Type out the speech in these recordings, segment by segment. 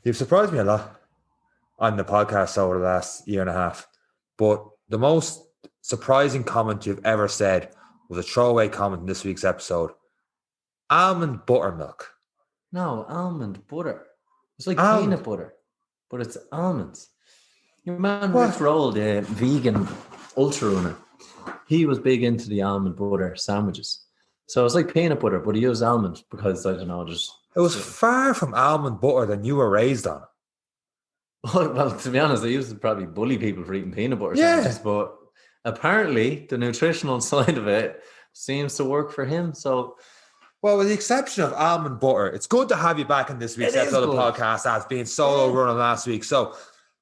You've surprised me a lot on the podcast over the last year and a half, but the most surprising comment you've ever said was a throwaway comment in this week's episode. Almond buttermilk. No, almond butter. It's like peanut butter, but it's almonds. Your man Rich Roll, the vegan ultra runner, he was big into the almond butter sandwiches. So it's like peanut butter, but he used almonds because, I don't know, it was far from almond butter than you were raised on. Well, to be honest, I used to probably bully people for eating peanut butter sandwiches, but apparently the nutritional side of it seems to work for him. So, well, with the exception of almond butter, it's good to have you back in this week's episode of the podcast as being solo running last week. So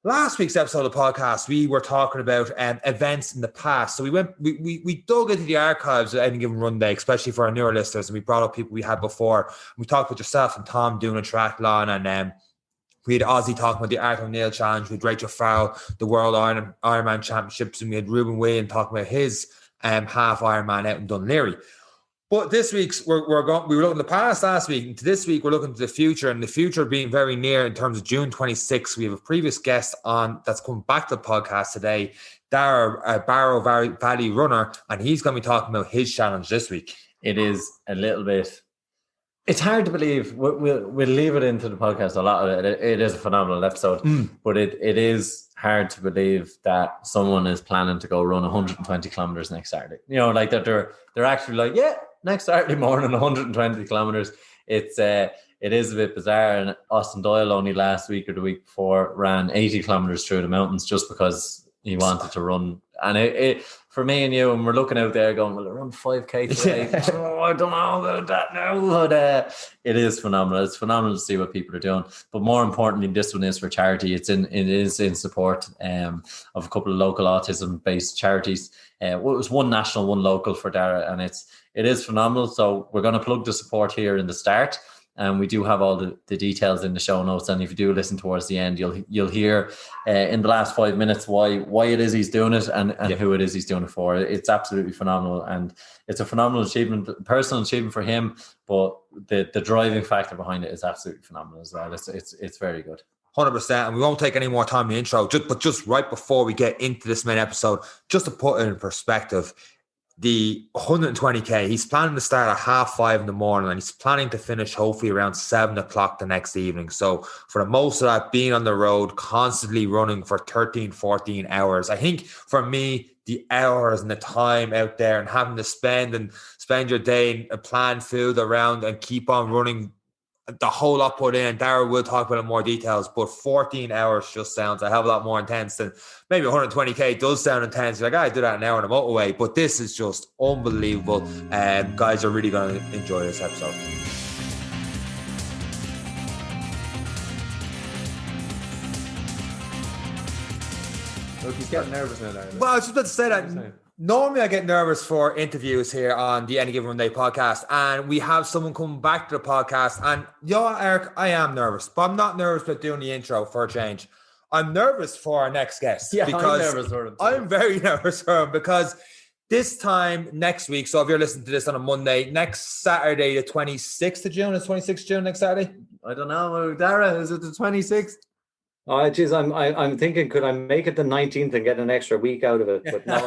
last week's episode of the podcast, we were talking about events in the past. So we dug into the archives of Any Given Run Day, especially for our newer listeners, and we brought up people we had before. We talked with yourself and Tom doing a triathlon, and we had Ozzy talking about the Arthur O'Neill Challenge with Rachel Farrell, the World Ironman Championships, and we had Ruben Whelan talking about his half Ironman out in Dunleary. But this week's we were looking at the past last week, and this week we're looking to the future, and the future being very near in terms of June 26th. We have a previous guest on that's coming back to the podcast today, Dara, Barrow Valley runner, and he's going to be talking about his challenge this week. It is a little bit. It's hard to believe. We'll leave it into the podcast. A lot of it. It is a phenomenal episode, but it is hard to believe that someone is planning to go run 120 kilometers next Saturday. You know, like that they're actually like, next Saturday morning, 120 kilometers. It is a bit bizarre. And Austin Doyle only last week or the week before ran 80 kilometers through the mountains just because he wanted to run. And it for me and you, and we're looking out there going, well, run 5K today. I don't know about that now. But it is phenomenal. It's phenomenal to see what people are doing. But more importantly, this one is for charity. It is in support of a couple of local autism-based charities. It was one national, one local for Dara, and it is phenomenal. So we're going to plug the support here in the start. And we do have all the details in the show notes. And if you do listen towards the end, you'll hear in the last 5 minutes why it is he's doing it and who it is he's doing it for. It's absolutely phenomenal. And it's a phenomenal achievement, personal achievement for him. But the driving factor behind it is absolutely phenomenal as well. It's very good. 100%. And we won't take any more time in the intro. But just right before we get into this main episode, just to put it in perspective, the 120K, he's planning to start at 5:30 in the morning, and he's planning to finish hopefully around 7 o'clock the next evening. So for the most of that, being on the road, constantly running for 13, 14 hours. I think for me, the hours and the time out there and having to spend your day and plan food around and keep on running, the whole lot put in. Dara will talk about it in more details, but 14 hours just sounds a hell of a lot more intense than maybe 120K does sound intense. You're like, I do that an hour on the motorway, but this is just unbelievable. Guys are really going to enjoy this episode. Look, he's getting nervous now, Dara. Well, I was just about to say that. Normally I get nervous for interviews here on the Any Given Run Day podcast, and we have someone coming back to the podcast, and Eric, I am nervous, but I'm not nervous about doing the intro for a change. I'm nervous for our next guest because I'm nervous for him too. I'm very nervous for him because this time next week, so if you're listening to this on a Monday, next Saturday, the 26th of June, is 26th of June next Saturday? I don't know, Dara, is it the 26th? Oh, geez, I'm thinking, could I make it the 19th and get an extra week out of it? But no.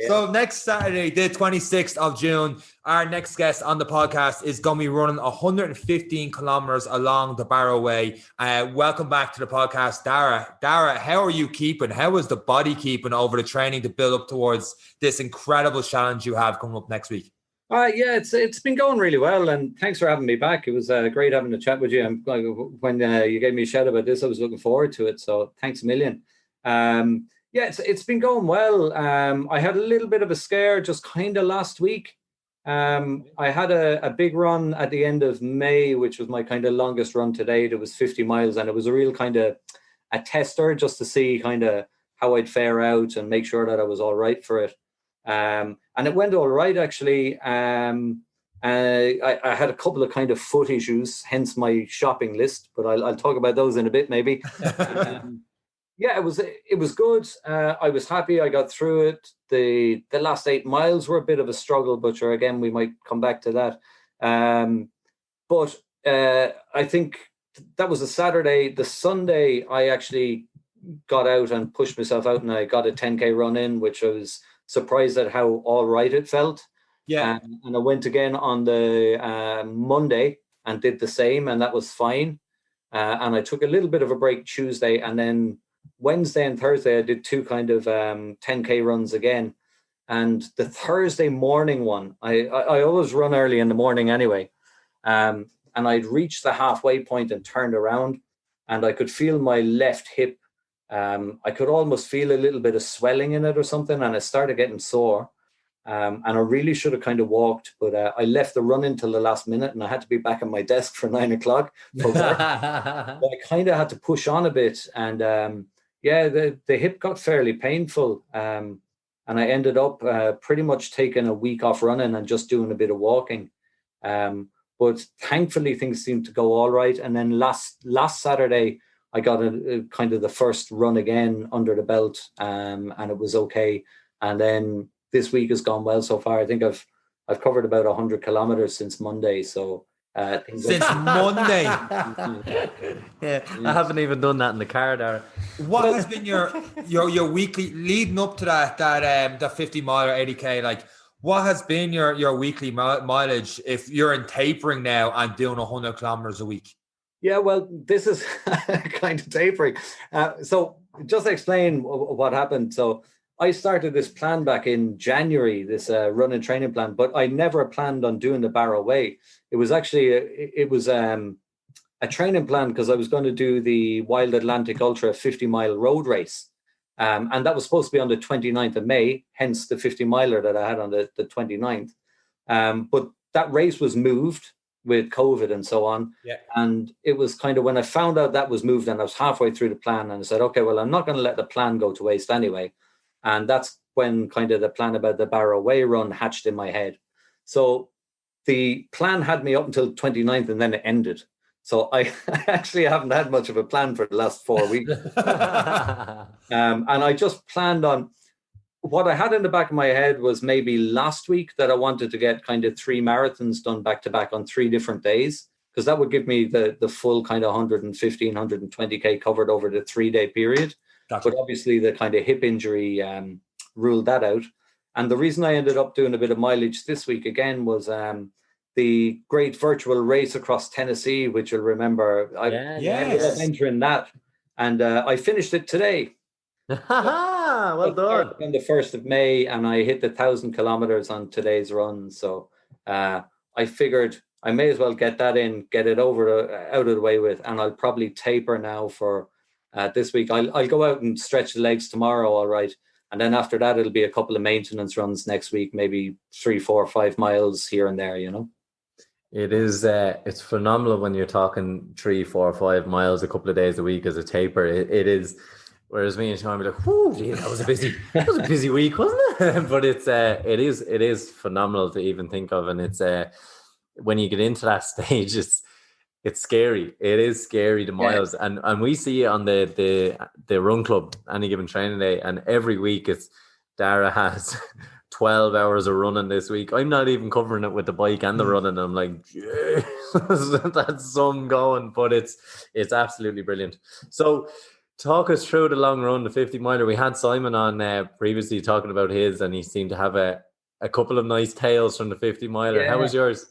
So next Saturday, the 26th of June, our next guest on the podcast is going to be running 115 kilometers along the Barrow Way. Welcome back to the podcast, Dara. Dara, how are you keeping? How is the body keeping over the training to build up towards this incredible challenge you have coming up next week? It's been going really well, and thanks for having me back. It was great having a chat with you. When you gave me a shout about this, I was looking forward to it. So thanks a million. It's been going well. I had a little bit of a scare just kind of last week. I had a big run at the end of May, which was my kind of longest run to date. It was 50 miles, and it was a real kind of a tester just to see kind of how I'd fare out and make sure that I was all right for it. And it went all right, actually. I had a couple of kind of foot issues, hence my shopping list, but I'll talk about those in a bit, maybe. It was good. I was happy I got through it. The last 8 miles were a bit of a struggle, but sure, again, we might come back to that. But I think that was a Saturday. The Sunday, I actually got out and pushed myself out, and I got a 10K run in, which I was surprised at how all right it felt. Yeah. And I went again on the Monday and did the same, and that was fine. And I took a little bit of a break Tuesday, and then Wednesday and Thursday I did 2 kind of 10K runs again. And the Thursday morning one, I always run early in the morning anyway. And I'd reached the halfway point and turned around, and I could feel my left hip. I could almost feel a little bit of swelling in it or something, and it started getting sore. And I really should have kind of walked, but I left the run until the last minute, and I had to be back at my desk for 9 o'clock for work. But I kind of had to push on a bit, and the hip got fairly painful. And I ended up pretty much taking a week off running and just doing a bit of walking. But thankfully things seemed to go all right. And then last Saturday, I got a kind of the first run again under the belt, and it was okay. And then this week has gone well so far. I think I've covered about 100 kilometers since Monday. So since Monday, I haven't even done that in the car, Dara. What has been your weekly leading up to that 50 mile or 80K? Like, what has been your weekly mileage if you're in tapering now and doing 100 kilometers a week? Yeah, well, this is kind of tapering. So just explain what happened. So I started this plan back in January, this run and training plan, but I never planned on doing the Barrow Way. It was actually a training plan because I was going to do the Wild Atlantic Ultra 50-mile road race. And that was supposed to be on the 29th of May, hence the 50 miler that I had on the 29th. But that race was moved with COVID and so on. Yeah. And it was kind of when I found out that was moved and I was halfway through the plan, and I said, okay, well, I'm not going to let the plan go to waste anyway. And that's when kind of the plan about the Barrow Way run hatched in my head. So the plan had me up until 29th and then it ended. So I actually haven't had much of a plan for the last 4 weeks. And I just planned on what I had in the back of my head was maybe last week that I wanted to get kind of 3 marathons done back to back on 3 different days, because that would give me the full kind of 115, 120K covered over the 3-day period. Gotcha. But obviously the kind of hip injury ruled that out. And the reason I ended up doing a bit of mileage this week again was the great virtual race across Tennessee, which you'll remember. I ended up entering that, and I finished it today. Well done. On the 1st of May, and I hit the 1,000 kilometers on today's run. So I figured I may as well get that in, get it out of the way with, and I'll probably taper now for this week. I'll go out and stretch the legs tomorrow, all right. And then after that, it'll be a couple of maintenance runs next week, maybe 3, 4, 5 miles here and there, you know. It is, it's phenomenal when you're talking 3, 4, 5 miles a couple of days a week as a taper. It is. Whereas me and Seán be like, "Whoo, gee, that was a busy week, wasn't it?" But it is phenomenal to even think of, and it's when you get into that stage, it's scary. It is scary, the miles, and we see it on the run club any given training day, and every week it's Dara has 12 hours of running this week. I'm not even covering it with the bike and the running. I'm like, that's some going, but it's absolutely brilliant. So talk us through the long run, the 50 miler. We had Simon on previously talking about his, and he seemed to have a couple of nice tales from the 50 miler. Yeah. How was yours?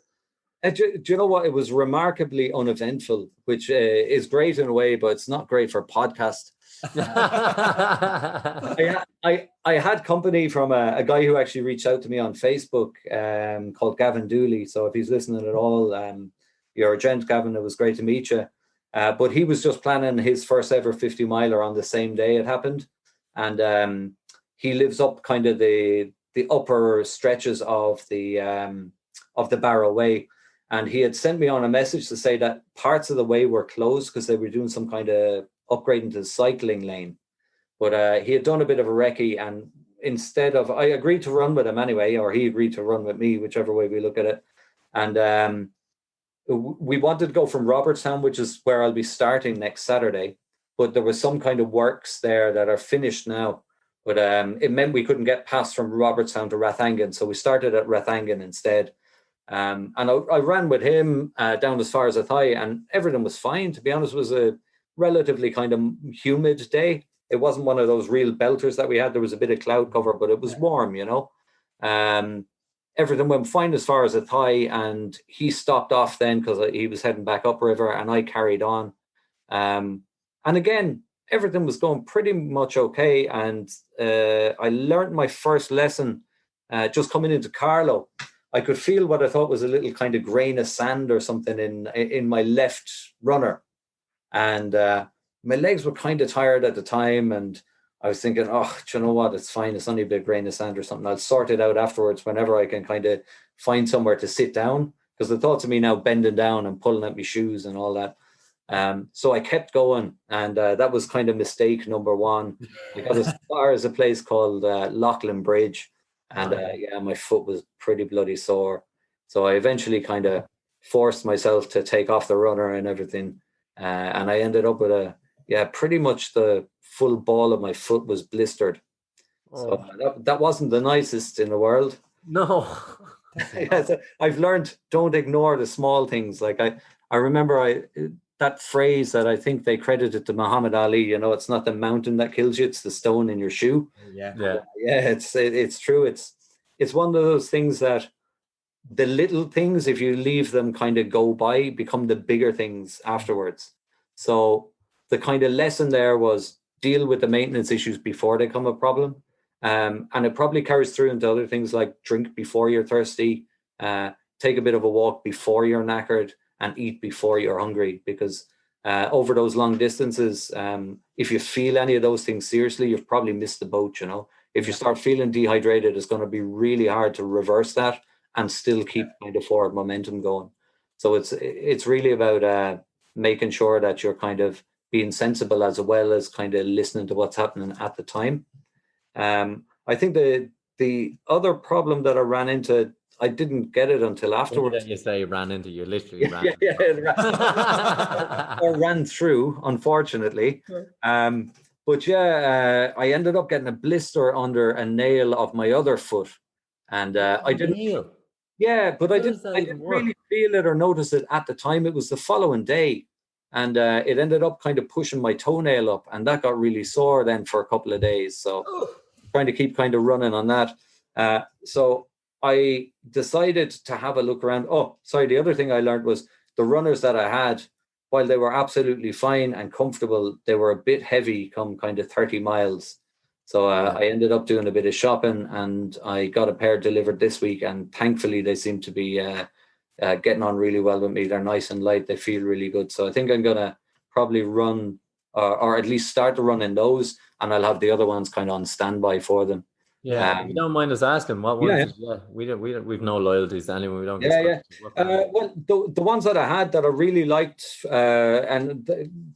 Do you know what? It was remarkably uneventful, which is great in a way, but it's not great for podcast. I had company from a guy who actually reached out to me on Facebook called Gavin Dooley. So if he's listening at all, you're a gent, Gavin. It was great to meet you. But he was just planning his first ever 50 miler on the same day it happened. And he lives up kind of the upper stretches of the Barrow Way. And he had sent me on a message to say that parts of the way were closed because they were doing some kind of upgrading to the cycling lane. But he had done a bit of a recce, and instead of, I agreed to run with him anyway, or he agreed to run with me, whichever way we look at it. And we wanted to go from Robertstown, which is where I'll be starting next Saturday. But there was some kind of works there that are finished now. But it meant we couldn't get past from Robertstown to Rathangan. So we started at Rathangan instead. And I ran with him down as far as a thigh, and everything was fine. To be honest, it was a relatively kind of humid day. It wasn't one of those real belters that we had. There was a bit of cloud cover, but it was warm, you know. Everything went fine as far as a thigh, and he stopped off then because he was heading back upriver, and I carried on. And again, everything was going pretty much okay. And I learned my first lesson just coming into Carlow. I could feel what I thought was a little kind of grain of sand or something in my left runner. And my legs were kind of tired at the time. And I was thinking, oh, do you know what? It's fine. It's only a bit of grain of sand or something. I'll sort it out afterwards whenever I can kind of find somewhere to sit down. Because the thoughts of me now bending down and pulling at my shoes and all that. So I kept going, and that was kind of mistake number one. I got as far as a place called Loughlin Bridge, and my foot was pretty bloody sore. So I eventually kind of forced myself to take off the runner and everything, and I ended up with pretty much the full ball of my foot was blistered. So that wasn't the nicest in the world. No. So I've learned, don't ignore the small things. Like I remember that phrase that I think they credited to Muhammad Ali, you know, it's not the mountain that kills you, it's the stone in your shoe. Yeah. It's true. It's one of those things that the little things, if you leave them kind of go by, become the bigger things afterwards. So the kind of lesson there was deal with the maintenance issues before they become a problem. And it probably carries through into other things like drink before you're thirsty, take a bit of a walk before you're knackered, and eat before you're hungry. Because over those long distances, if you feel any of those things seriously, you've probably missed the boat, you know. If you start feeling dehydrated, it's going to be really hard to reverse that and still keep kind of forward momentum going. So it's really about making sure that you're kind of being sensible as well as kind of listening to what's happening at the time. I think the other problem that I ran into, I didn't get it until afterwards. You say you ran into, you literally ran. Or ran through, unfortunately. But I ended up getting a blister under a nail of my other foot, and I didn't. Nail. Yeah, but I didn't really feel it or notice it at the time. It was the following day, and it ended up kind of pushing my toenail up, and that got really sore then for a couple of days. So trying to keep kind of running on that. So I decided to have a look around. Oh, sorry. The other thing I learned was the runners that I had, while they were absolutely fine and comfortable, they were a bit heavy come kind of 30 miles. So I ended up doing a bit of shopping, and I got a pair delivered this week. And thankfully, they seem to be getting on really well with me. They're nice and light. They feel really good. So I think I'm going to probably run or at least start to run in those, and I'll have the other ones kind of on standby for them. Yeah, you don't mind us asking what ones? Yeah, we've no loyalties to anyone. We don't. Well, the ones that I had that I really liked, and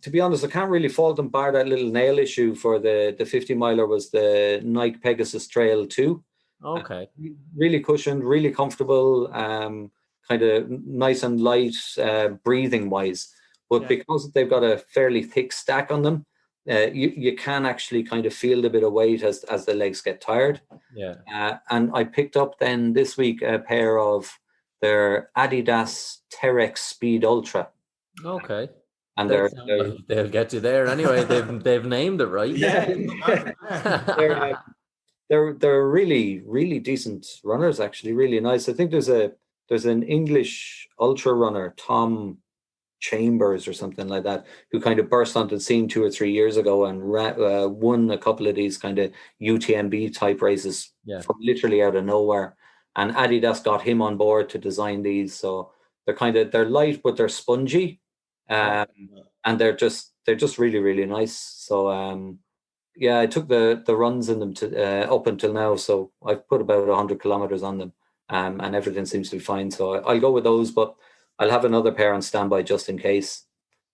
to be honest, I can't really fault them bar that little nail issue for the 50 miler was the Nike Pegasus Trail 2. Okay. Really cushioned, really comfortable, kind of nice and light, breathing wise. But because they've got a fairly thick stack on them, you can actually kind of feel the bit of weight as the legs get tired. Yeah. And I picked up then this week a pair of their Adidas Terex Speed Ultra. Okay. And they'll get you there anyway. They've named it right. Yeah. They're really, really decent runners, actually, really nice. I think there's an English ultra runner, Tom Chambers or something like that, who kind of burst onto the scene 2 or 3 years ago and won a couple of these kind of UTMB type races from literally out of nowhere. And Adidas got him on board to design these. So they're light, but they're spongy, and they're just really, really nice. So I took the runs in them up until now. So I've put about 100 kilometers on them, and everything seems to be fine. So I'll go with those, but I'll have another pair on standby just in case.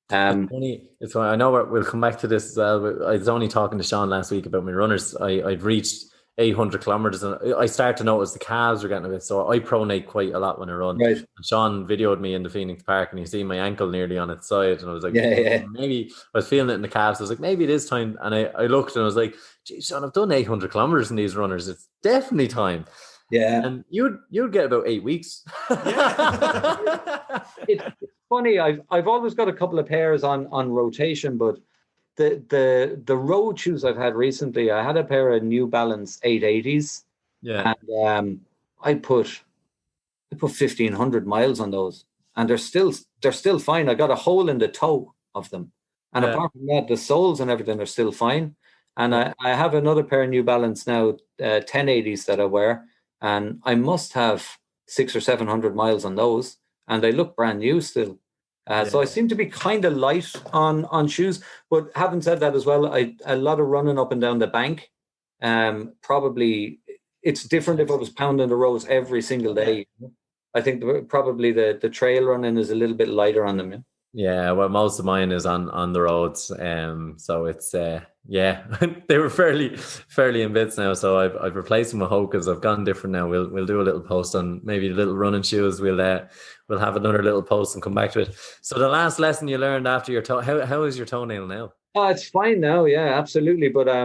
It's funny. I know we'll come back to this as well. I was only talking to Seán last week about my runners. I'd reached 800 kilometers, and I started to notice the calves were getting a bit sore. I pronate quite a lot when I run. Right. And Seán videoed me in the Phoenix Park, and you see my ankle nearly on its side, and I was like, maybe I was feeling it in the calves. I was like, maybe it is time. And I looked, and I was like, geez, Seán, I've done 800 kilometers in these runners. It's definitely time. Yeah. And you'd get about 8 weeks. It's funny. I've always got a couple of pairs on rotation, but the road shoes I've had recently, I had a pair of New Balance 880s. Yeah. And I put 1,500 miles on those, and they're still fine. I got a hole in the toe of them, and apart from that, the soles and everything are still fine. And I have another pair of New Balance now, 1080s that I wear, and I must have 600 or 700 miles on those, and they look brand new still. So I seem to be kind of light on shoes. But having said that as well, a lot of running up and down the bank. Probably it's different if I was pounding the roads every single day. I think probably the trail running is a little bit lighter on them. Yeah, well, most of mine is on the roads, so it's they were fairly in bits now. So I've replaced them with Hokas. I've gone different now. We'll do a little post on maybe little running shoes. We'll have another little post and come back to it. So the last lesson you learned after your toe, how is your toenail now? Oh, it's fine now. Yeah, absolutely. But I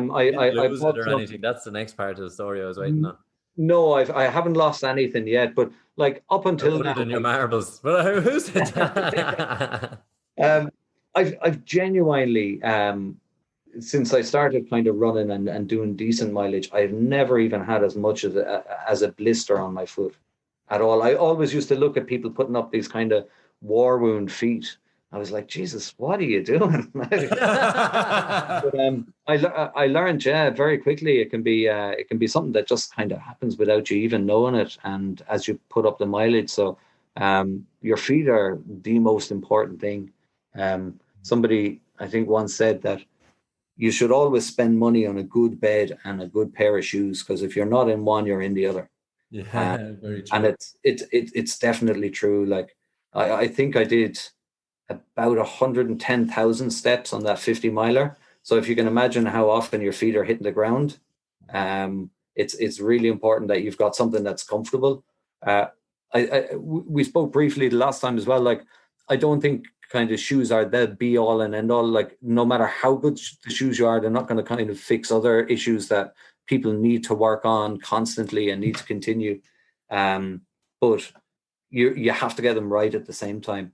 lose it or anything. That's the next part of the story I was waiting on. No, I haven't lost anything yet. But like up until now, than your marbles. But who's it? I've genuinely since I started kind of running and doing decent mileage, I've never even had as much as a blister on my foot at all. I always used to look at people putting up these kind of war wound feet. I was like, Jesus, what are you doing? But, I learned, very quickly. It can be something that just kind of happens without you even knowing it. And as you put up the mileage, so your feet are the most important thing. Somebody I think once said that you should always spend money on a good bed and a good pair of shoes, because if you're not in one, you're in the other. Yeah, very true. And it's definitely true. Like I think I did about 110,000 steps on that 50 miler. So if you can imagine how often your feet are hitting the ground, it's really important that you've got something that's comfortable. We spoke briefly the last time as well. Like, I don't think kind of shoes are the be all and end all. Like, no matter how good the shoes you are, they're not going to kind of fix other issues that people need to work on constantly and need to continue. But you have to get them right at the same time.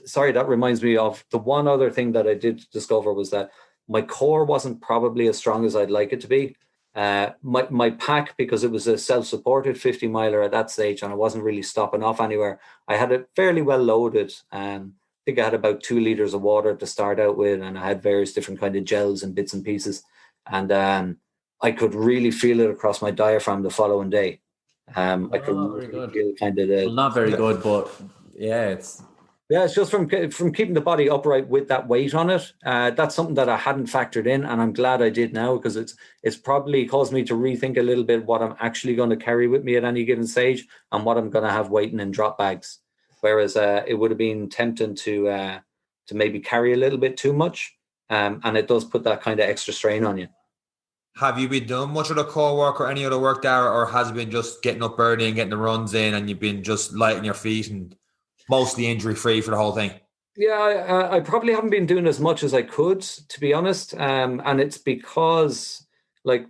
Sorry, that reminds me of the one other thing that I did discover was that my core wasn't probably as strong as I'd like it to be. My pack, because it was a self-supported 50 miler at that stage and I wasn't really stopping off anywhere, I had it fairly well loaded. I think I had about 2 liters of water to start out with, and I had various different kind of gels and bits and pieces, and I could really feel it across my diaphragm the following day. I could really feel kind of not very good, but it's just from keeping the body upright with that weight on it. That's something that I hadn't factored in, and I'm glad I did now, because it's probably caused me to rethink a little bit what I'm actually going to carry with me at any given stage and what I'm going to have waiting in drop bags. Whereas it would have been tempting to maybe carry a little bit too much, and it does put that kind of extra strain on you. Have you been doing much of the core work or any other work, Dara, or has it been just getting up early and getting the runs in, and you've been just lighting your feet and mostly injury-free for the whole thing? Yeah, I probably haven't been doing as much as I could, to be honest. And it's because, like,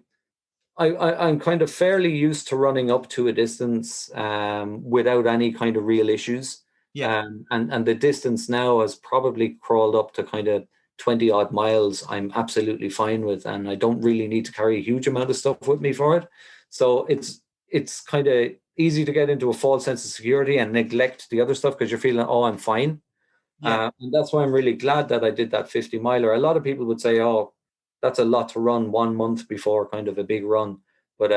I'm kind of fairly used to running up to a distance without any kind of real issues. Yeah. And the distance now has probably crawled up to kind of 20 odd miles. I'm absolutely fine with, and I don't really need to carry a huge amount of stuff with me for it. So it's kind of easy to get into a false sense of security and neglect the other stuff because you're feeling, oh, I'm fine. Yeah. And that's why I'm really glad that I did that 50 miler. A lot of people would say, oh, that's a lot to run 1 month before kind of a big run. But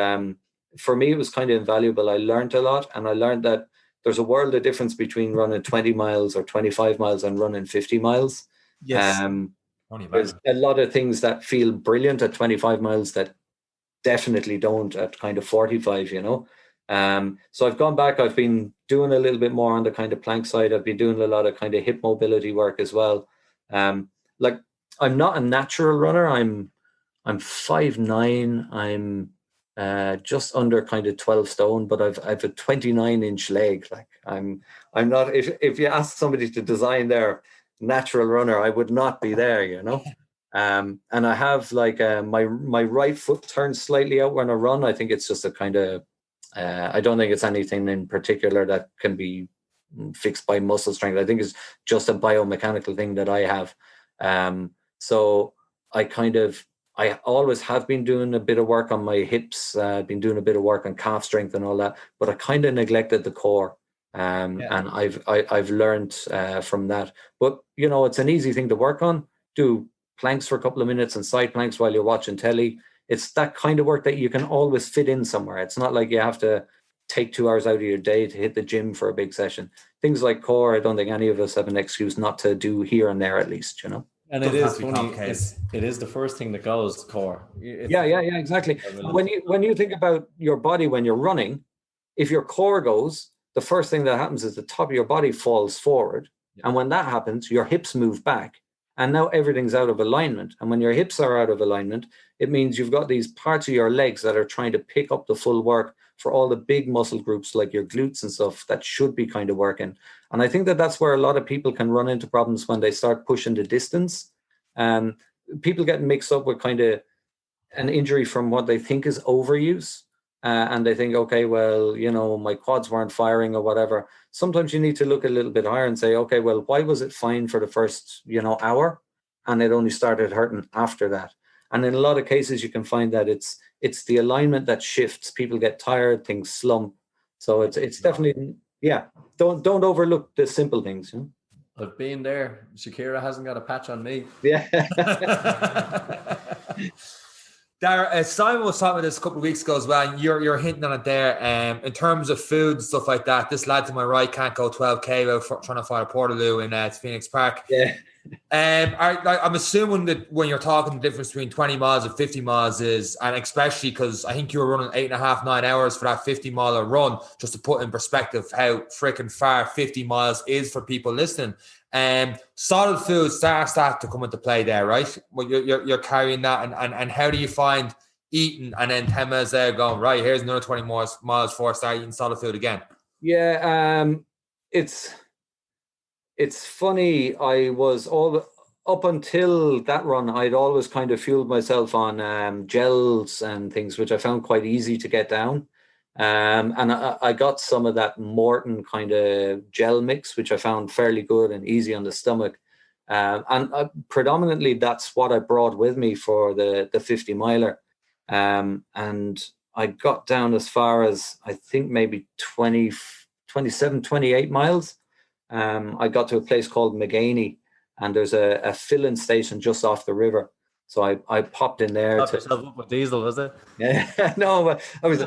for me, it was kind of invaluable. I learned a lot, and I learned that there's a world of difference between running 20 miles or 25 miles and running 50 miles. Yes. There's a lot of things that feel brilliant at 25 miles that definitely don't at kind of 45, you know. So I've gone back. I've been doing a little bit more on the kind of plank side. I've been doing a lot of kind of hip mobility work as well. Like, I'm not a natural runner. I'm 5'9". I'm just under kind of 12 stone, but I've a 29-inch leg. Like, I'm not. If you ask somebody to design their natural runner, I would not be there, you know. And I have like my right foot turns slightly out when I run. I think it's just a kind of I don't think it's anything in particular that can be fixed by muscle strength. I think it's just a biomechanical thing that I have. So I always have been doing a bit of work on my hips, been doing a bit of work on calf strength and all that, but I kind of neglected the core. And I've learned from that. But, you know, it's an easy thing to work on. Do planks for a couple of minutes and side planks while you're watching telly. It's that kind of work that you can always fit in somewhere. It's not like you have to take 2 hours out of your day to hit the gym for a big session. Things like core, I don't think any of us have an excuse not to do here and there, at least, you know. And it is funny. It is the first thing that goes, core. Yeah, exactly. When you think about your body when you're running, if your core goes, the first thing that happens is the top of your body falls forward. Yeah. And when that happens, your hips move back. And now everything's out of alignment. And when your hips are out of alignment, it means you've got these parts of your legs that are trying to pick up the full work for all the big muscle groups like your glutes and stuff that should be kind of working. And I think that that's where a lot of people can run into problems when they start pushing the distance. People get mixed up with kind of an injury from what they think is overuse. And they think, okay, well, you know, my quads weren't firing or whatever. Sometimes you need to look a little bit higher and say, okay, well, why was it fine for the first, hour? And it only started hurting after that. And in a lot of cases, you can find that it's the alignment that shifts. People get tired, things slump. So it's definitely, don't overlook the simple things. You know? I've been there. Shakira hasn't got a patch on me. Yeah. Dara, Simon was talking about this a couple of weeks ago as well, and you're hinting on it there. In terms of food and stuff like that, this lad to my right can't go 12k without trying to find a Portaloo in Phoenix Park. Yeah. I'm assuming that when you're talking the difference between 20 miles and 50 miles is, and especially because I think you were running 8.5, 9 hours for that 50 mile run, just to put in perspective how freaking far 50 miles is for people listening. Solid food starts that to come into play there, right? Well, you're carrying that, and how do you find eating and then 10 minutes there going, right, here's another 20 miles before I start eating solid food again? Yeah, it's funny. I was up until that run, I'd always kind of fueled myself on gels and things, which I found quite easy to get down. And I got some of that Morton kind of gel mix, which I found fairly good and easy on the stomach. And predominantly that's what I brought with me for the 50 miler. And I got down as far as, I think maybe 27, 28 miles. I got to a place called McGaney, and there's a filling station just off the river. So I popped in there. Top yourself up with diesel, was it? Yeah, no, but I was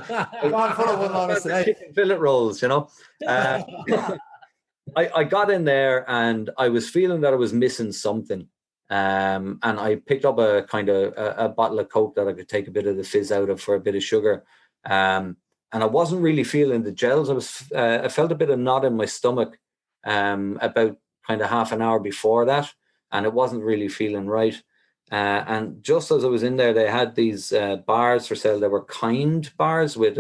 chicken fillet rolls, you know. I got in there and I was feeling that I was missing something. And I picked up a kind of a bottle of Coke that I could take a bit of the fizz out of for a bit of sugar. And I wasn't really feeling the gels. I felt a bit of knot in my stomach about kind of half an hour before that, and it wasn't really feeling right. And just as I was in there, they had these bars for sale. They were Kind bars with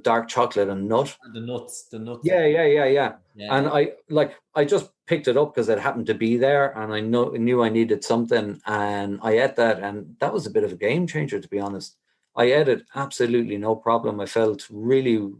dark chocolate and nut. And the nuts. Yeah. And I just picked it up because it happened to be there, and I knew I needed something, and I ate that, and that was a bit of a game changer, to be honest. I ate it absolutely no problem. I felt really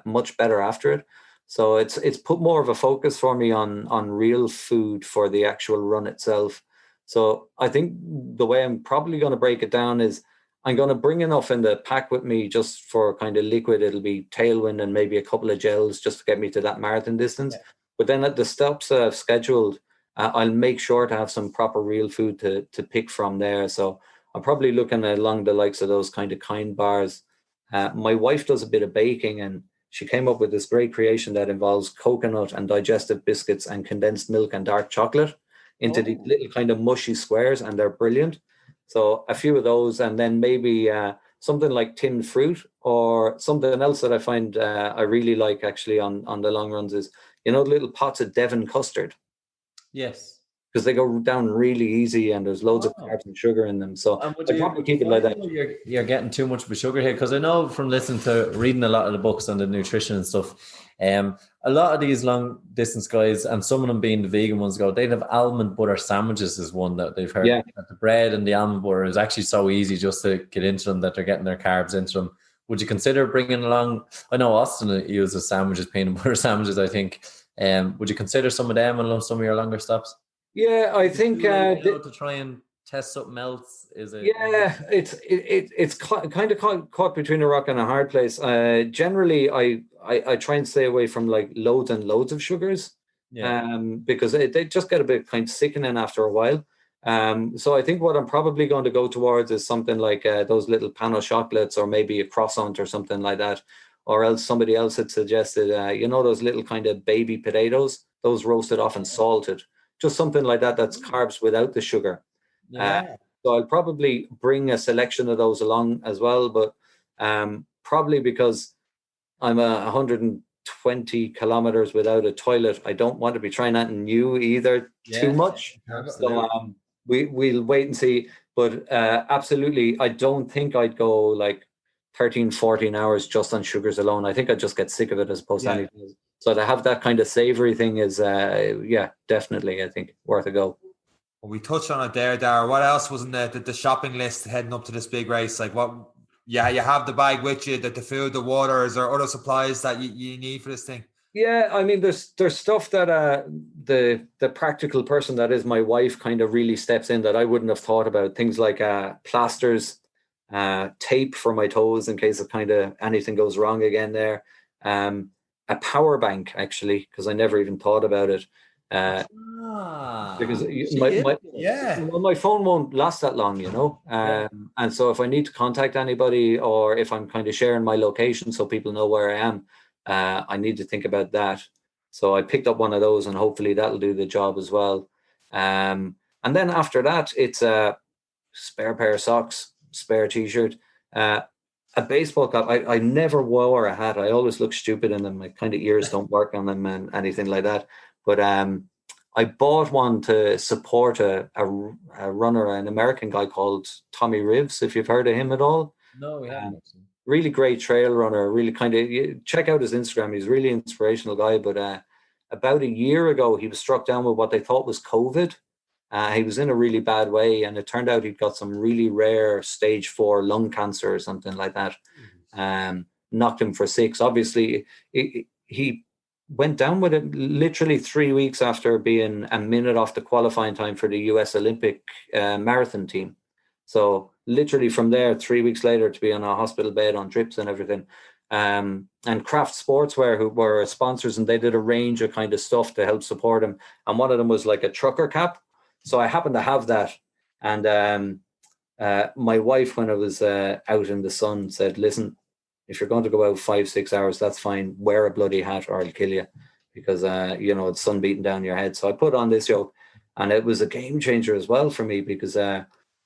much better after it. So it's put more of a focus for me on real food for the actual run itself. So I think the way I'm probably going to break it down is I'm going to bring enough in the pack with me just for kind of liquid. It'll be Tailwind and maybe a couple of gels just to get me to that marathon distance. Yeah. But then at the stops that I've scheduled, I'll make sure to have some proper real food to pick from there. So I'm probably looking along the likes of those kind of Kind bars. My wife does a bit of baking, and she came up with this great creation that involves coconut and digestive biscuits and condensed milk and dark chocolate into these little kind of mushy squares, and they're brilliant. So a few of those, and then maybe something like tinned fruit, or something else that I find I really like actually on the long runs is, the little pots of Devon custard. Yes. Because they go down really easy, and there's loads of carbs and sugar in them. So I probably keep it like that. You're getting too much of a sugar here, because I know from listening to reading a lot of the books on the nutrition and stuff, a lot of these long distance guys, and some of them being the vegan ones, they'd have almond butter sandwiches is one that they've heard. Yeah. That the bread and the almond butter is actually so easy just to get into them that they're getting their carbs into them. would you consider bringing along? I know Austin uses sandwiches, peanut butter sandwiches. I think. Would you consider some of them on some of your longer stops? Yeah, I think to try and test something else. Is it? Yeah, it's kind of caught between a rock and a hard place. Generally, I try and stay away from like loads and loads of sugars. Because they just get a bit kind of sickening after a while. So I think what I'm probably going to go towards is something like those little pano chocolates, or maybe a croissant or something like that. Or else somebody else had suggested, those little kind of baby potatoes, those roasted off and salted, just something like that. That's carbs without the sugar. So I'll probably bring a selection of those along as well, but probably because I'm 120 kilometers without a toilet, I don't want to be trying that new either too much. Absolutely. So we'll wait and see. But absolutely, I don't think I'd go like 13, 14 hours just on sugars alone. I think I'd just get sick of it as opposed to anything else. So to have that kind of savory thing is, definitely, I think, worth a go. Well, we touched on it there, Dara. What else was in the shopping list heading up to this big race? Like what? Yeah, you have the bag with you, the food, the water. Is there other supplies that you need for this thing? Yeah, I mean, there's stuff that the practical person that is my wife kind of really steps in that I wouldn't have thought about. Things like plasters, tape for my toes in case of kind of anything goes wrong again there. A power bank, actually, because I never even thought about it. Because my phone won't last that long, and so if I need to contact anybody, or if I'm kind of sharing my location so people know where I am, I need to think about that. So I picked up one of those, and hopefully that'll do the job as well. And then after that, it's a spare pair of socks, spare t-shirt, a baseball cap. I never wore a hat. I always look stupid in them. My kind of ears don't work on them and anything like that. But I bought one to support a runner, an American guy called Tommy Rivs, if you've heard of him at all. No, we haven't. Really great trail runner, really check out his Instagram. He's a really inspirational guy. But about a year ago, he was struck down with what they thought was COVID. He was in a really bad way, and it turned out he'd got some really rare stage 4 lung cancer or something like that. Knocked him for 6. Obviously, he went down with it literally 3 weeks after being a minute off the qualifying time for the US Olympic marathon team. So literally from there, 3 weeks later, to be on a hospital bed on drips and everything. And Craft Sportswear, who were sponsors, and they did a range of kind of stuff to help support him. And one of them was like a trucker cap. So I happened to have that. And my wife, when I was out in the sun, said, listen, if you're going to go out 5-6 hours, that's fine. Wear a bloody hat or I'll kill you, because, it's sun beating down your head. So I put on this yoke, and it was a game changer as well for me, because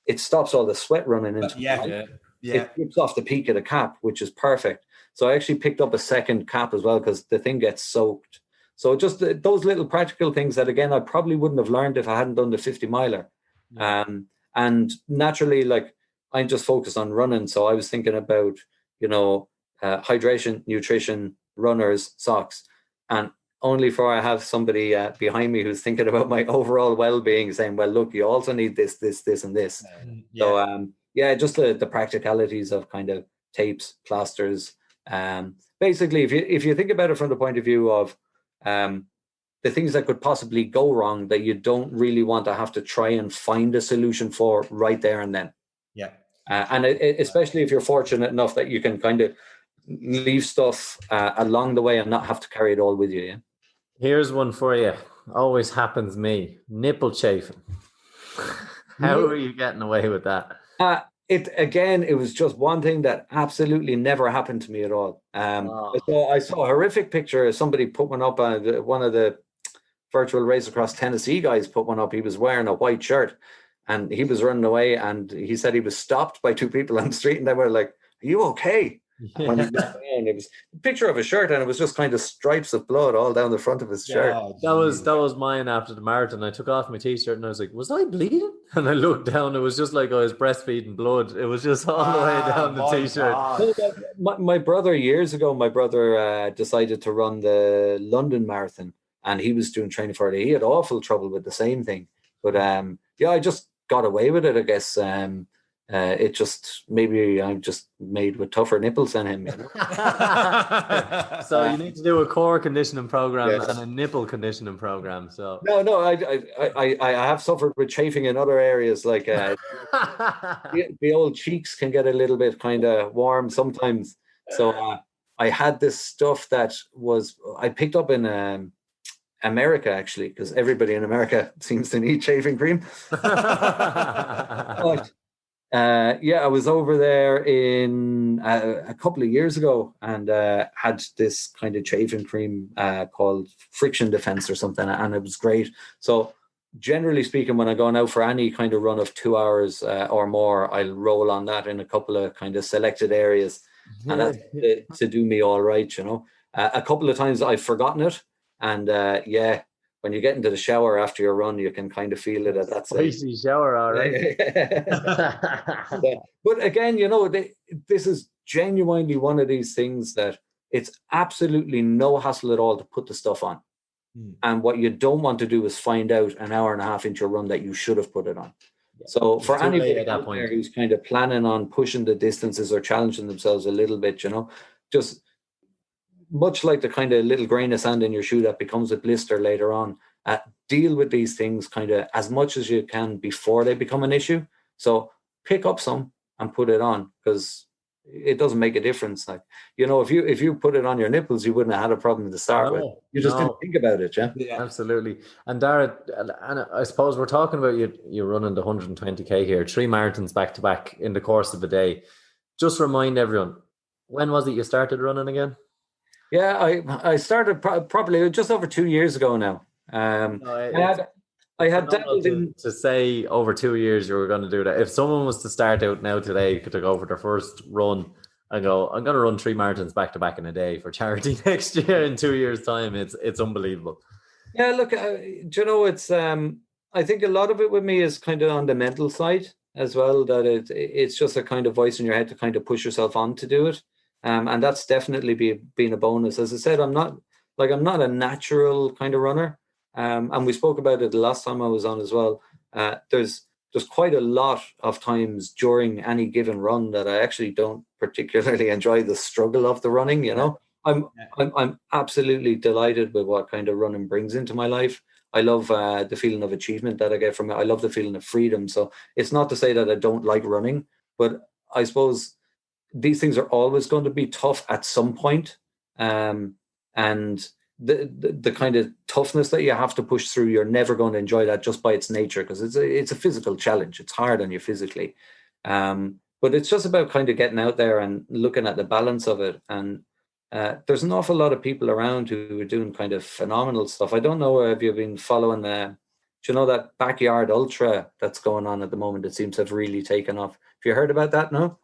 it stops all the sweat running into It rips off the peak of the cap, which is perfect. So I actually picked up a second cap as well, because the thing gets soaked. So just those little practical things that, again, I probably wouldn't have learned if I hadn't done the 50 miler. And naturally, like, I'm just focused on running. So I was thinking about, hydration, nutrition, runners, socks. And only for I have somebody behind me who's thinking about my overall well-being, saying, well, look, you also need this, this, and this. So, just the practicalities of kind of tapes, plasters. Basically, if you think about it from the point of view of the things that could possibly go wrong that you don't really want to have to try and find a solution for right there and then. And especially if you're fortunate enough that you can kind of leave stuff along the way and not have to carry it all with you. Here's one for you. Always happens me. Nipple chafing. How are you getting away with that? It was just one thing that absolutely never happened to me at all. I saw a horrific picture. Somebody put one up on one of the virtual Race Across Tennessee guys put one up. He was wearing a white shirt and he was running away, and he said he was stopped by 2 people on the street, and they were like, "Are you okay?" When he looked down, it was a picture of a shirt, and it was just kind of stripes of blood all down the front of his shirt. That was mine after the marathon. I took off my t-shirt and I was like, was I bleeding? And I looked down, it was just like I was breastfeeding blood. It was just all the way down the t-shirt. My brother, years ago, decided to run the London Marathon, and he was doing training for it. He had awful trouble with the same thing. But I just got away with it, I guess. it just, maybe I'm just made with tougher nipples than him. You know? So you need to do a core conditioning program Yes. and a nipple conditioning program. So No, I have suffered with chafing in other areas, like the old cheeks can get a little bit kind of warm sometimes. So I had this stuff that I picked up in America, actually, because everybody in America seems to need shaving cream. But I was over there in a couple of years ago and had this kind of shaving cream called Friction Defense or something, and it was great. So generally speaking, when I'm going out for any kind of run of 2 hours or more, I'll roll on that in a couple of kind of selected areas, and that's to do me all right, you know. A couple of times I've forgotten it, and when you get into the shower after your run, you can kind of feel it at that stage. Spicy shower, all right. But again, you know, this is genuinely one of these things that it's absolutely no hassle at all to put the stuff on. And what you don't want to do is find out an hour and a half into your run that you should have put it on. So for anybody at that point who's kind of planning on pushing the distances or challenging themselves a little bit, you know, just much like the kind of little grain of sand in your shoe that becomes a blister later on, deal with these things kind of as much as you can before they become an issue. So pick up some and put it on, because it doesn't make a difference. Like, you know, if you put it on your nipples, you wouldn't have had a problem to start with. You just didn't think about it, yeah? Absolutely. And Dara, and I suppose we're talking about you running the 120k here, 3 marathons back to back in the course of a day. Just remind everyone, when was it you started running again? Yeah, I started properly just over 2 years ago now. I had dabbled in... To say over 2 years you were going to do that. If someone was to start out now today to go for their first run and go, I'm going to run 3 marathons back to back in a day for charity next year in 2 years' time, it's unbelievable. Yeah, look, do you know, it's I think a lot of it with me is kind of on the mental side as well, that it's just a kind of voice in your head to kind of push yourself on to do it. And that's definitely been a bonus. As I said, I'm not a natural kind of runner. And we spoke about it the last time I was on as well. There's quite a lot of times during any given run that I actually don't particularly enjoy the struggle of the running, you know. I'm absolutely delighted with what kind of running brings into my life. I love the feeling of achievement that I get from it. I love the feeling of freedom. So it's not to say that I don't like running, but I suppose these things are always going to be tough at some point. And the kind of toughness that you have to push through, you're never going to enjoy that just by its nature, because it's a physical challenge. It's hard on you physically. But it's just about kind of getting out there and looking at the balance of it. And there's an awful lot of people around who are doing kind of phenomenal stuff. I don't know if you've been following do you know that backyard ultra that's going on at the moment? It seems to have really taken off. Have you heard about that? No.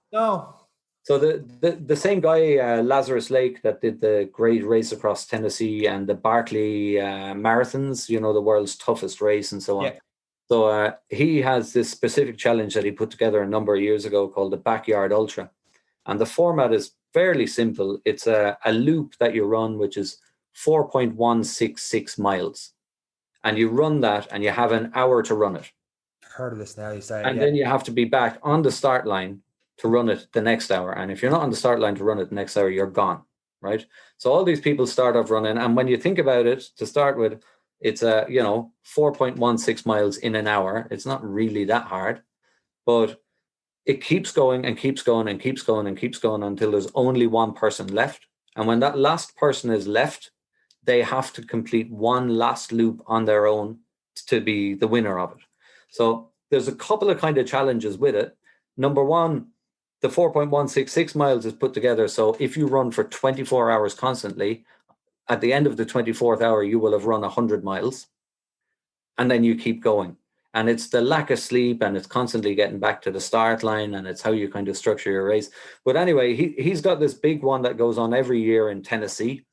So the same guy, Lazarus Lake, that did the great race across Tennessee and the Barkley marathons, you know, the world's toughest race and so on. Yeah. So he has this specific challenge that he put together a number of years ago called the Backyard Ultra. And the format is fairly simple. It's a loop that you run, which is 4.166 miles. And you run that and you have an hour to run it. I've heard of this now, you say. And then you have to be back on the start line to run it the next hour. And if you're not on the start line to run it the next hour, you're gone, right? So all these people start off running. And when you think about it, to start with, it's 4.16 miles in an hour. It's not really that hard, but it keeps going and keeps going and keeps going and keeps going until there's only one person left. And when that last person is left, they have to complete one last loop on their own to be the winner of it. So there's a couple of kind of challenges with it. Number one, the 4.166 miles is put together. So if you run for 24 hours constantly, at the end of the 24th hour, you will have run 100 miles. And then you keep going. And it's the lack of sleep, and it's constantly getting back to the start line, and it's how you kind of structure your race. But anyway, he's got this big one that goes on every year in Tennessee.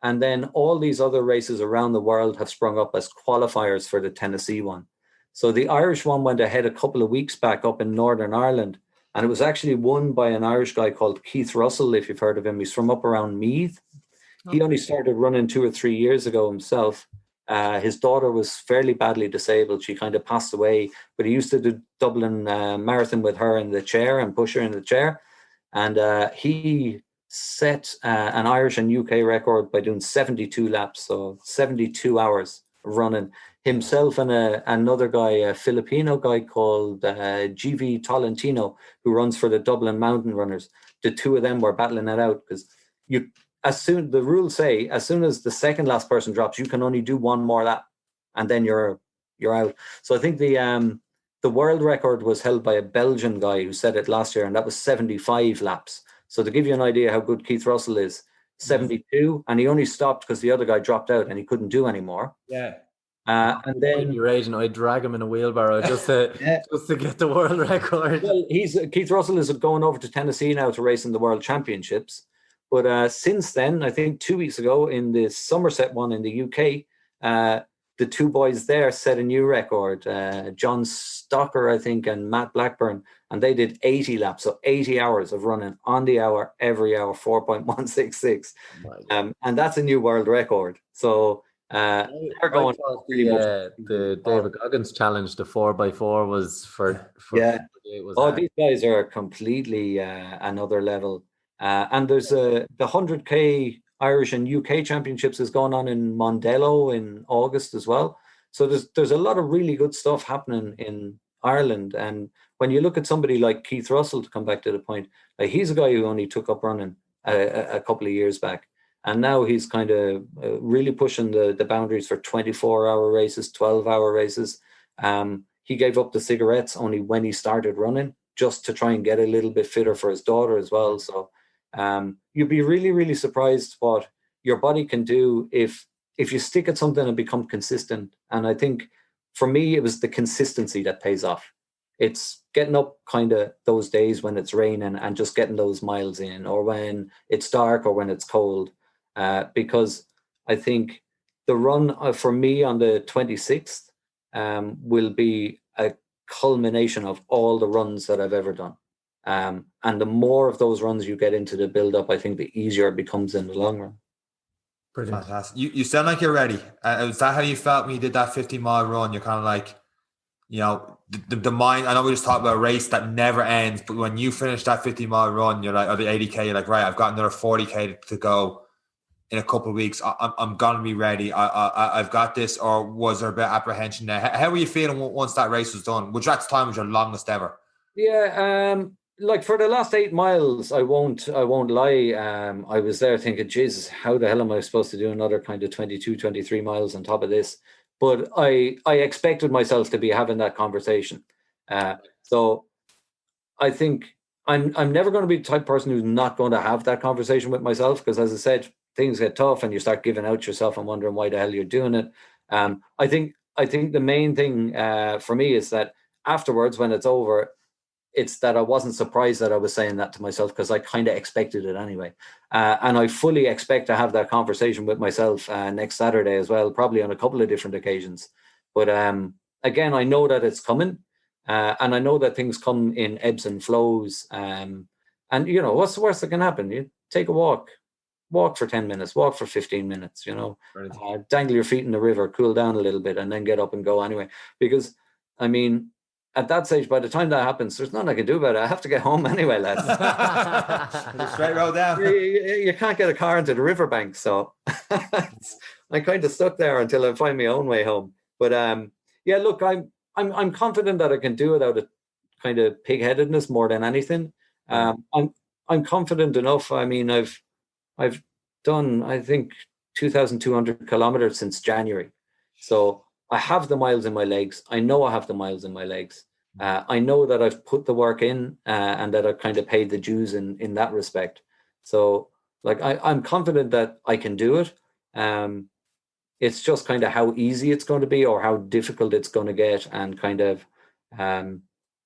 And then all these other races around the world have sprung up as qualifiers for the Tennessee one. So the Irish one went ahead a couple of weeks back up in Northern Ireland. And it was actually won by an Irish guy called Keith Russell, if you've heard of him. He's from up around Meath. He only started running 2 or 3 years ago himself. His daughter was fairly badly disabled. She kind of passed away, but he used to do Dublin Marathon with her in the chair and push her in the chair. And he set an Irish and UK record by doing 72 laps, so 72 hours of running. Himself and another guy, a Filipino guy called GV Tolentino, who runs for the Dublin Mountain Runners. The two of them were battling it out because the rules say as soon as the second last person drops, you can only do one more lap, and then you're out. So I think the world record was held by a Belgian guy who set it last year, and that was 75 laps. So to give you an idea how good Keith Russell is, 72, and he only stopped because the other guy dropped out and he couldn't do anymore. Yeah. And then you're raging, I'd drag him in a wheelbarrow just to get the world record. Well, Keith Russell is going over to Tennessee now to race in the World Championships. But since then, I think 2 weeks ago in the Somerset one in the UK, the two boys there set a new record. John Stocker, I think, and Matt Blackburn, and they did 80 laps, so 80 hours of running on the hour, every hour, 4.166. And that's a new world record. So they're going the David Goggins challenge, the 4x4 was for these guys are completely another level. And there's the 100k Irish and UK championships is going on in Mondello in August as well. So there's a lot of really good stuff happening in Ireland. And when you look at somebody like Keith Russell, to come back to the point, like he's a guy who only took up running a couple of years back. And now he's kind of really pushing the boundaries for 24-hour races, 12-hour races. He gave up the cigarettes only when he started running, just to try and get a little bit fitter for his daughter as well. So you'd be really, really surprised what your body can do if you stick at something and become consistent. And I think for me, it was the consistency that pays off. It's getting up kind of those days when it's raining and just getting those miles in, or when it's dark or when it's cold. Because I think the run for me on the 26th will be a culmination of all the runs that I've ever done. And the more of those runs you get into the build-up, I think the easier it becomes in the long run. Brilliant. Fantastic. You sound like you're ready. Is that how you felt when you did that 50-mile run? You're kind of like, the mind, I know we just talked about a race that never ends, but when you finish that 50-mile run, you're like, or the 80K, you're like, right, I've got another 40K to go in a couple of weeks. I'm going to be ready. I've got this. Or was there a bit of apprehension there? How were you feeling once that race was done? Which at the time was your longest ever? Yeah, like for the last 8 miles, I won't lie. I was there thinking, Jesus, how the hell am I supposed to do another kind of 22, 23 miles on top of this? But I expected myself to be having that conversation. So I think I'm never going to be the type of person who's not going to have that conversation with myself, because as I said, things get tough and you start giving out yourself and wondering why the hell you're doing it. I think the main thing for me is that afterwards, when it's over, it's that I wasn't surprised that I was saying that to myself, because I kind of expected it anyway. And I fully expect to have that conversation with myself next Saturday as well, probably on a couple of different occasions. But again, I know that it's coming, and I know that things come in ebbs and flows. And, what's the worst that can happen? You take a walk for 10 minutes, walk for 15 minutes, right. Dangle your feet in the river, cool down a little bit, and then get up and go anyway. Because, I mean, at that stage, by the time that happens, there's nothing I can do about it. I have to get home anyway, lads. Straight road down. You can't get a car into the riverbank, so I'm kind of stuck there until I find my own way home. But look, I'm confident that I can do it out of kind of pig-headedness more than anything. I'm confident enough. I mean, I've done, I think, 2,200 kilometers since January, so I have the miles in my legs. I know I have the miles in my legs. I know that I've put the work in and that I've kind of paid the dues in that respect. So, like, I'm confident that I can do it. It's just kind of how easy it's going to be or how difficult it's going to get. And kind of,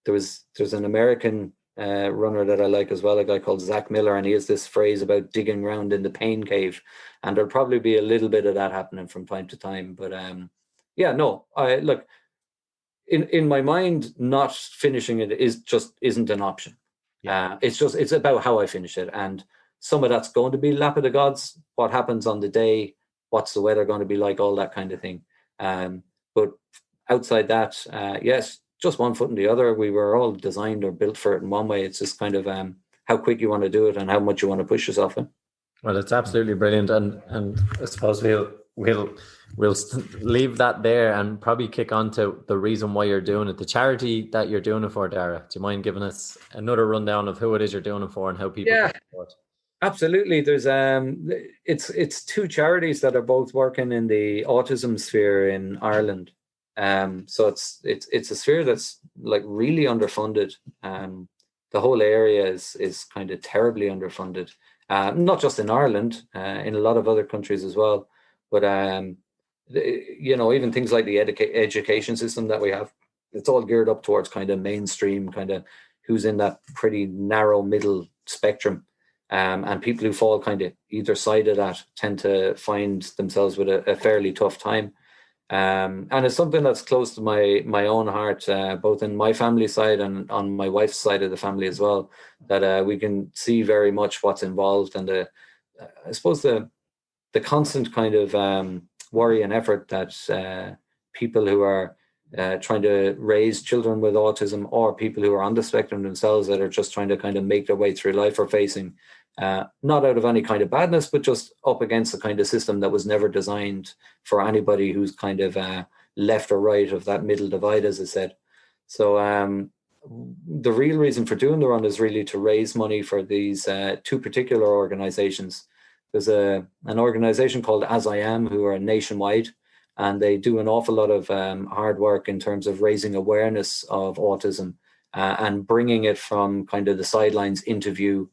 there's an American runner that I like as well, a guy called Zach Miller, and he has this phrase about digging around in the pain cave. And there'll probably be a little bit of that happening from time to time. But look, in my mind, not finishing it isn't an option. It's about how I finish it, and some of that's going to be lap of the gods. What happens on the day? What's the weather going to be like? All that kind of thing. But outside that, yes, just one foot in the other. We were all designed or built for it in one way. It's just kind of how quick you want to do it and how much you want to push yourself in. Well, it's absolutely brilliant, and I suppose we'll leave that there and probably kick on to the reason why you're doing it, the charity that you're doing it for, Dara. Do you mind giving us another rundown of who it is you're doing it for and how people can support? Absolutely. There's it's two charities that are both working in the autism sphere in Ireland. So it's a sphere that's like really underfunded. The whole area is kind of terribly underfunded. Not just in Ireland, in a lot of other countries as well. But even things like the education system that we have, it's all geared up towards kind of mainstream, kind of who's in that pretty narrow middle spectrum. And people who fall kind of either side of that tend to find themselves with a fairly tough time. And it's something that's close to my own heart, both in my family side and on my wife's side of the family as well, that we can see very much what's involved. And I suppose the constant kind of worry and effort that people who are trying to raise children with autism, or people who are on the spectrum themselves that are just trying to kind of make their way through life, are facing, not out of any kind of badness, but just up against the kind of system that was never designed for anybody who's kind of left or right of that middle divide, as I said. So the real reason for doing the run is really to raise money for these two particular organizations. There's an organization called As.I.Am who are nationwide, and they do an awful lot of hard work in terms of raising awareness of autism and bringing it from kind of the sidelines into view.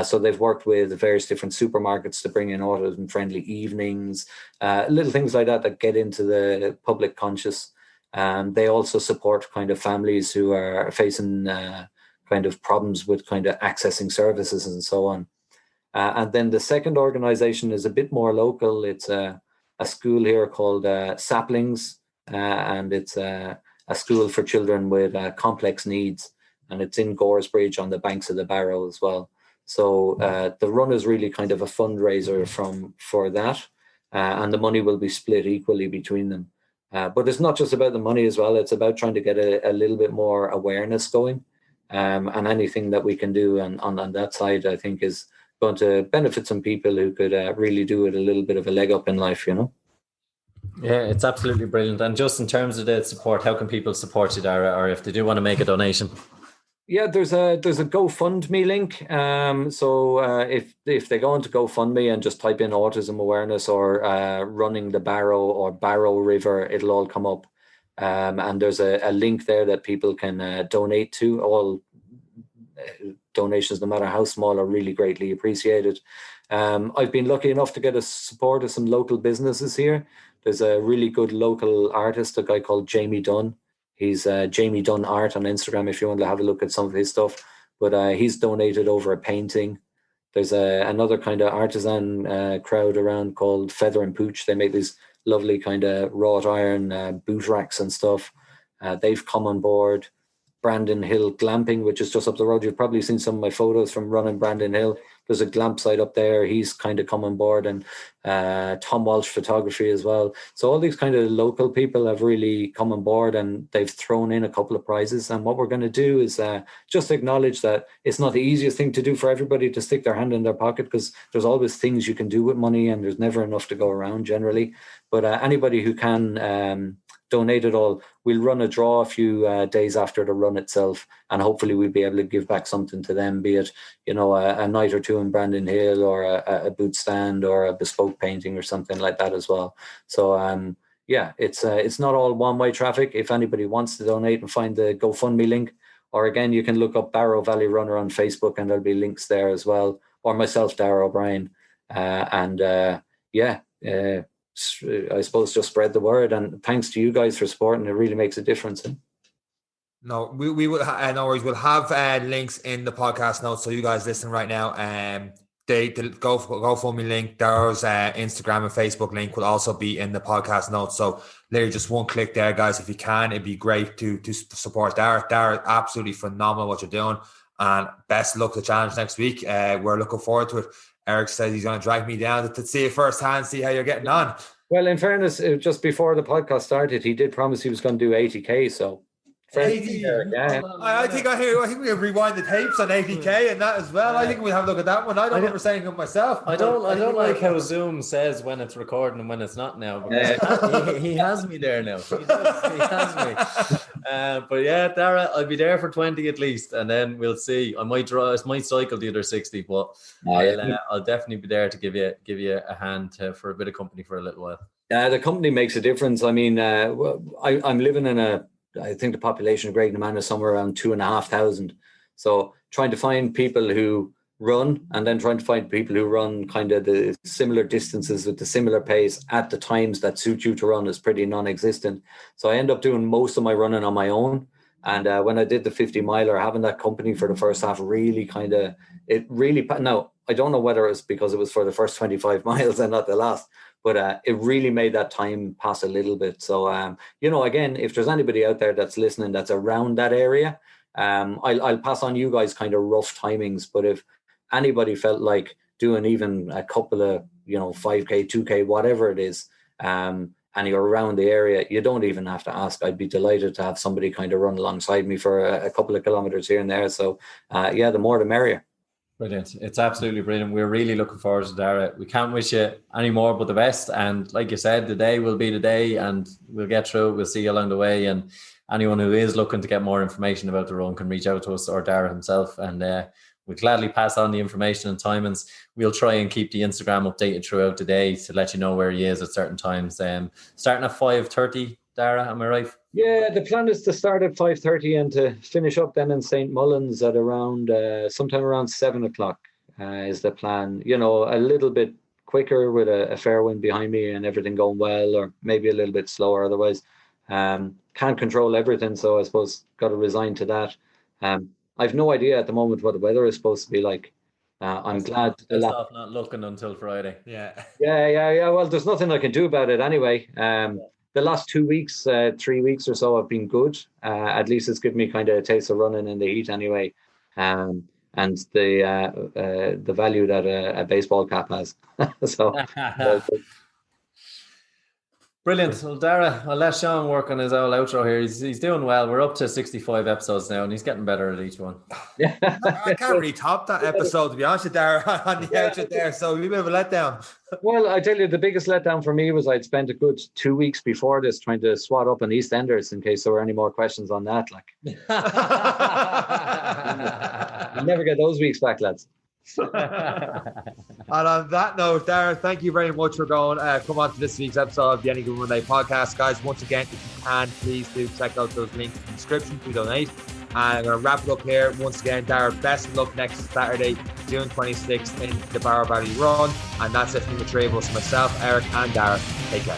So they've worked with various different supermarkets to bring in autism-friendly evenings, little things like that get into the public conscious. They also support kind of families who are facing kind of problems with kind of accessing services and so on. And then the second organization is a bit more local. It's a school here called Saplings, and it's a school for children with complex needs, and it's in Goresbridge on the banks of the Barrow as well. So the run is really kind of a fundraiser for that, and the money will be split equally between them. But it's not just about the money as well. It's about trying to get a little bit more awareness going, and anything that we can do on that side, I think, is going to benefit some people who could really do it a little bit of a leg up in life, Yeah, it's absolutely brilliant. And just in terms of the support, how can people support you, Dara, or if they do want to make a donation? Yeah, there's a GoFundMe link. So if they go into GoFundMe and just type in autism awareness or running the Barrow or Barrow River, it'll all come up. And there's a link there that people can donate to. All donations, no matter how small, are really greatly appreciated. I've been lucky enough to get a support of some local businesses here. There's a really good local artist, a guy called Jamie Dunn. He's Jamie Dunn Art on Instagram if you want to have a look at some of his stuff. But he's donated over a painting. There's another kind of artisan crowd around called Feather and Pooch. They make these lovely kind of wrought iron boot racks and stuff. They've come on board. Brandon Hill Glamping, which is just up the road. You've probably seen some of my photos from running Brandon Hill. There's a glamp site up there. He's kind of come on board, and Tom Walsh Photography as well. So all these kind of local people have really come on board, and they've thrown in a couple of prizes. And what we're going to do is just acknowledge that it's not the easiest thing to do for everybody to stick their hand in their pocket, because there's always things you can do with money, and there's never enough to go around generally. But anybody who can donate it all, we'll run a draw a few days after the run itself, and hopefully we'll be able to give back something to them, be it a night or two in Brandon Hill, or a boot stand, or a bespoke painting or something like that as well. So it's not all one-way traffic. If anybody wants to donate, and find the GoFundMe link, or again you can look up Barrow Valley Runner on Facebook and there'll be links there as well, or myself, Dara O'Brien, I suppose just spread the word, and thanks to you guys for supporting. It really makes a difference. No, we will. No worries. We'll have links in the podcast notes, so you guys listen right now. The GoFundMe link, Dara's Instagram and Facebook link will also be in the podcast notes. So literally just one click there, guys. If you can, it'd be great to support Dara. Dara, absolutely phenomenal what you're doing, and best luck to the challenge next week. We're looking forward to it. Eric says he's going to drag me down to see it firsthand, see how you're getting on. Well, in fairness, just before the podcast started, he did promise he was going to do 80K. So, 80. Yeah. I think we have rewind the tapes on 80K and that as well. I think we'll have a look at that one. I don't remember saying it myself. I don't like how Zoom says when it's recording and when it's not now. Because he has me there now. He has me. But yeah, Dara, I'll be there for 20 at least, and then we'll see. I might cycle the other 60, but I'll definitely be there to give you a hand for a bit of company for a little while. The company makes a difference. I mean, I'm living in I think the population of Graiguenamanagh is somewhere around 2,500. So trying to find people who run and then trying to find people who run kind of the similar distances with the similar pace at the times that suit you to run is pretty non-existent. So I end up doing most of my running on my own. And when I did the 50 miler, having that company for the first half really now, I don't know whether it's because it was for the first 25 miles and not the last, but it really made that time pass a little bit. So, again, if there's anybody out there that's listening that's around that area, I'll pass on you guys kind of rough timings. But if anybody felt like doing even a couple of, 5K, 2K, whatever it is, and you're around the area, you don't even have to ask. I'd be delighted to have somebody kind of run alongside me for a couple of kilometers here and there. So, the more the merrier. Brilliant. It's absolutely brilliant. We're really looking forward to Dara. We can't wish you any more but the best. And like you said, the day will be the day and we'll get through it. We'll see you along the way. And anyone who is looking to get more information about the run can reach out to us or Dara himself. And we'll gladly pass on the information and timings. We'll try and keep the Instagram updated throughout the day to let you know where he is at certain times. Starting at 5:30, Dara, am I right? Yeah, the plan is to start at 5:30 and to finish up then in St. Mullins at around sometime around 7:00 is the plan. A little bit quicker with a fair wind behind me and everything going well, or maybe a little bit slower. Otherwise, can't control everything, so I suppose got to resign to that. I've no idea at the moment what the weather is supposed to be like. I'm glad. Stop not looking until Friday. Yeah. Well, there's nothing I can do about it anyway. The last 2 weeks, 3 weeks or so have been good. At least it's given me kind of a taste of running in the heat anyway. And the value that a baseball cap has. So brilliant. Well, Dara, I'll let Seán work on his old outro here. He's doing well. We're up to 65 episodes now and he's getting better at each one. Yeah. I can't really top that episode, to be honest with Dara, on the outro there. So it'll be a bit of a letdown. Well, I tell you, the biggest letdown for me was I'd spent a good 2 weeks before this trying to swat up an EastEnders in case there were any more questions on that. You'll never get those weeks back, lads. And on that note, Dara, thank you very much for come on to this week's episode of the Any Given Monday podcast. Guys, once again, if you can, please do check out those links in the description to donate. And I'm going to wrap it up here. Once again, Dara, best of luck next Saturday, June 26th in the Barrow Valley Run. And that's it from the three of us, myself, Eric and Dara. Take care.